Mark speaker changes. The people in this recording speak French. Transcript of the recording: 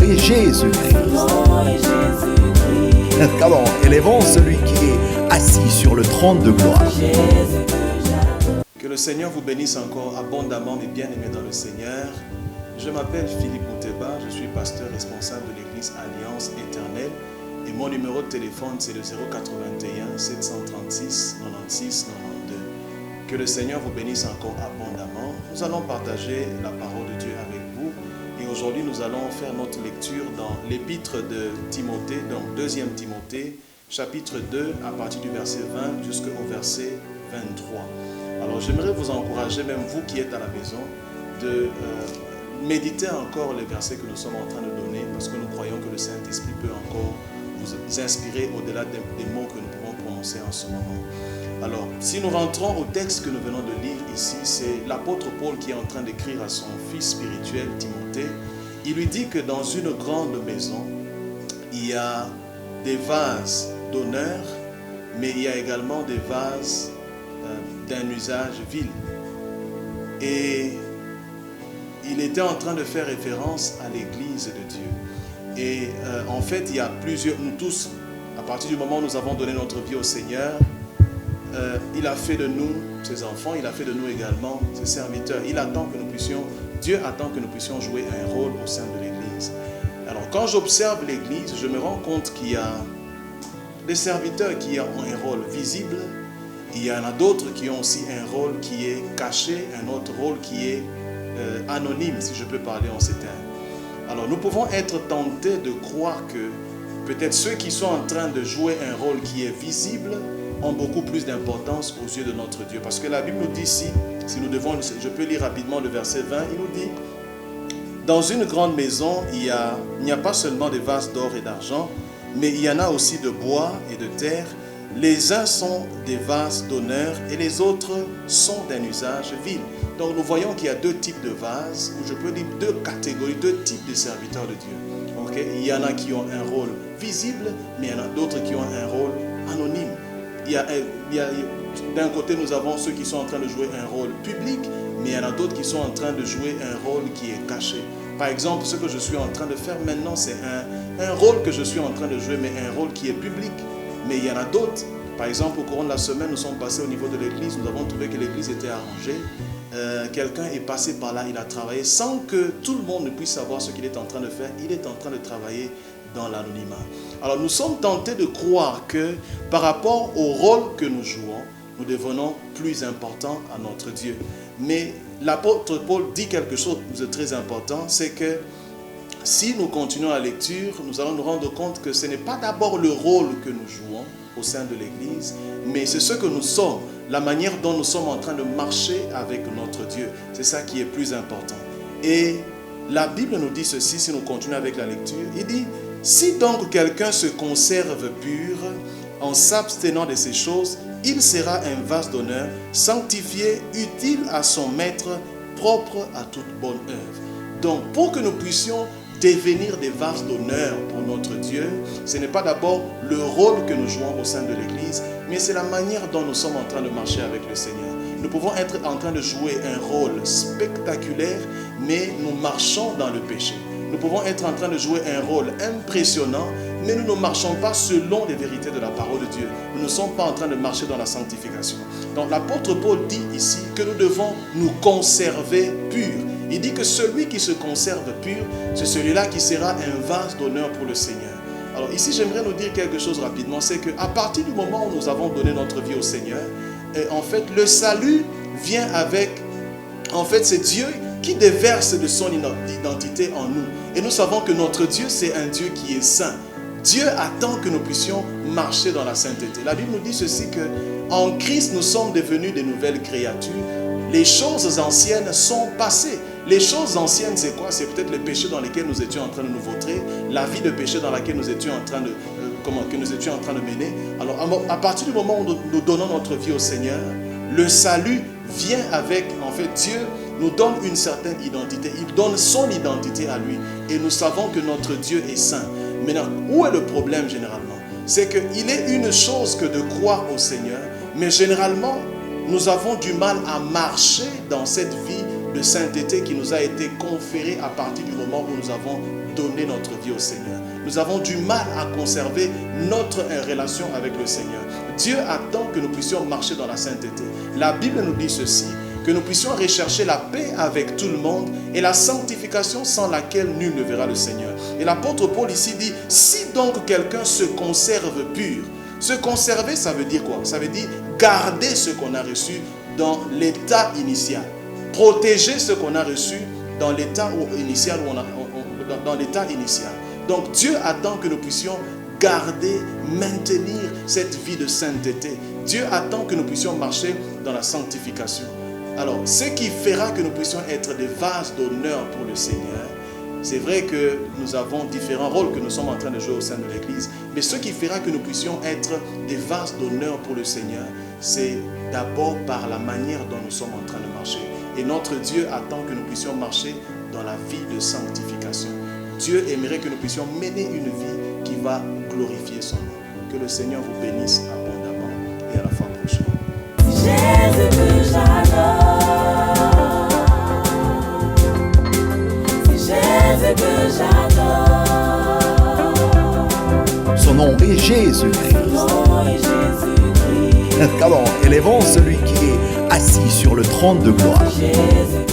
Speaker 1: et Jésus-Christ. Comment élevons celui qui est assis sur le trône de gloire.
Speaker 2: Que le Seigneur vous bénisse encore abondamment, mes bien-aimés dans le Seigneur. Je m'appelle Philippe Mouteba, je suis pasteur responsable de l'église Alliance Éternelle et mon numéro de téléphone c'est le 081 736 96 92. Que le Seigneur vous bénisse encore abondamment. Nous allons partager la parole de Dieu avec vous et aujourd'hui nous allons faire notre lecture dans l'épître de Timothée, donc 2e Timothée, chapitre 2 à partir du verset 20 jusqu'au verset 23. Alors j'aimerais vous encourager, même vous qui êtes à la maison, de méditer encore les versets que nous sommes en train de donner parce que nous croyons que le Saint-Esprit peut encore vous inspirer au-delà des mots que nous pouvons prononcer en ce moment. Alors, si nous rentrons au texte que nous venons de lire ici, c'est l'apôtre Paul qui est en train d'écrire à son fils spirituel Timothée. Il lui dit que dans une grande maison, il y a des vases d'honneur, mais il y a également des vases d'un usage vil. Et il était en train de faire référence à l'église de Dieu. Et en fait, il y a plusieurs, nous tous, à partir du moment où nous avons donné notre vie au Seigneur, il a fait de nous ses enfants, il a fait de nous également ses serviteurs. Il attend que nous puissions, Dieu attend que nous puissions jouer un rôle au sein de l'église. Alors quand j'observe l'église, je me rends compte qu'il y a des serviteurs qui ont un rôle visible, il y en a d'autres qui ont aussi un rôle qui est caché, un autre rôle qui est anonyme, si je peux parler en ces termes. Alors nous pouvons être tentés de croire que peut-être ceux qui sont en train de jouer un rôle qui est visible ont beaucoup plus d'importance aux yeux de notre Dieu. Parce que la Bible nous dit ici, si nous devons, je peux lire rapidement le verset 20, il nous dit: dans une grande maison, il n'y a pas seulement des vases d'or et d'argent, mais il y en a aussi de bois et de terre. Les uns sont des vases d'honneur et les autres sont d'un usage vil. Donc nous voyons qu'il y a deux types de vases, ou je peux dire deux catégories, deux types de serviteurs de Dieu. Okay? Il y en a qui ont un rôle visible, mais il y en a d'autres qui ont un rôle anonyme. D'un côté, nous avons ceux qui sont en train de jouer un rôle public, mais il y en a d'autres qui sont en train de jouer un rôle qui est caché. Par exemple, ce que je suis en train de faire maintenant, c'est un rôle que je suis en train de jouer, mais un rôle qui est public. Mais il y en a d'autres. Par exemple, au courant de la semaine, nous sommes passés au niveau de l'église, nous avons trouvé que l'église était arrangée. Quelqu'un est passé par là, il a travaillé sans que tout le monde ne puisse savoir ce qu'il est en train de faire. Il est en train de travailler dans l'anonymat. Alors nous sommes tentés de croire que par rapport au rôle que nous jouons, nous devenons plus importants à notre Dieu. Mais l'apôtre Paul dit quelque chose de très important, c'est que si nous continuons la lecture, nous allons nous rendre compte que ce n'est pas d'abord le rôle que nous jouons au sein de l'Église, mais c'est ce que nous sommes, la manière dont nous sommes en train de marcher avec notre Dieu. C'est ça qui est plus important. Et la Bible nous dit ceci, si nous continuons avec la lecture, il dit: si donc quelqu'un se conserve pur en s'abstenant de ces choses, il sera un vase d'honneur, sanctifié, utile à son maître, propre à toute bonne œuvre. Donc, pour que nous puissions devenir des vases d'honneur pour notre Dieu, ce n'est pas d'abord le rôle que nous jouons au sein de l'Église, mais c'est la manière dont nous sommes en train de marcher avec le Seigneur. Nous pouvons être en train de jouer un rôle spectaculaire, mais nous marchons dans le péché. Nous pouvons être en train de jouer un rôle impressionnant, mais nous ne marchons pas selon les vérités de la parole de Dieu. Nous ne sommes pas en train de marcher dans la sanctification. Donc l'apôtre Paul dit ici que nous devons nous conserver purs. Il dit que celui qui se conserve pur, c'est celui-là qui sera un vase d'honneur pour le Seigneur. Alors ici, j'aimerais nous dire quelque chose rapidement, c'est qu'à partir du moment où nous avons donné notre vie au Seigneur, en fait, le salut vient avec, en fait, c'est Dieu qui déverse de son identité en nous. Et nous savons que notre Dieu, c'est un Dieu qui est saint. Dieu attend que nous puissions marcher dans la sainteté. La Bible nous dit ceci, que en Christ, nous sommes devenus de nouvelles créatures. Les choses anciennes sont passées. Les choses anciennes, c'est quoi? C'est peut-être les péchés dans lesquels nous étions en train de nous vautrer, la vie de péché dans laquelle nous étions en train de, mener. Alors, à partir du moment où nous donnons notre vie au Seigneur, le salut vient avec, en fait, Dieu nous donne une certaine identité. Il donne son identité à lui. Et nous savons que notre Dieu est saint. Maintenant, où est le problème généralement? C'est qu'il est une chose que de croire au Seigneur, mais généralement, nous avons du mal à marcher dans cette vie de sainteté qui nous a été conféré à partir du moment où nous avons donné notre vie au Seigneur. Nous avons du mal à conserver notre relation avec le Seigneur. Dieu attend que nous puissions marcher dans la sainteté. La Bible nous dit ceci, que nous puissions rechercher la paix avec tout le monde et la sanctification sans laquelle nul ne verra le Seigneur. Et l'apôtre Paul ici dit, si donc quelqu'un se conserve pur, se conserver, ça veut dire quoi? Ça veut dire garder ce qu'on a reçu dans l'état initial. Protéger ce qu'on a reçu dans l'état initial. Dans l'état initial. Donc Dieu attend que nous puissions garder, maintenir cette vie de sainteté. Dieu attend que nous puissions marcher dans la sanctification. Alors, ce qui fera que nous puissions être des vases d'honneur pour le Seigneur, c'est vrai que nous avons différents rôles que nous sommes en train de jouer au sein de l'Église, mais ce qui fera que nous puissions être des vases d'honneur pour le Seigneur, c'est d'abord par la manière dont nous sommes en train de marcher. Et notre Dieu attend que nous puissions marcher dans la vie de sanctification. Dieu aimerait que nous puissions mener une vie qui va glorifier son nom. Que le Seigneur vous bénisse abondamment et à la fois prochaine.
Speaker 3: Jésus que j'adore, c'est Jésus que j'adore.
Speaker 1: Son nom est Jésus-Christ.
Speaker 3: Son nom est Jésus-Christ.
Speaker 1: Alors, élevons celui qui est assis sur le trône de gloire.
Speaker 3: Jésus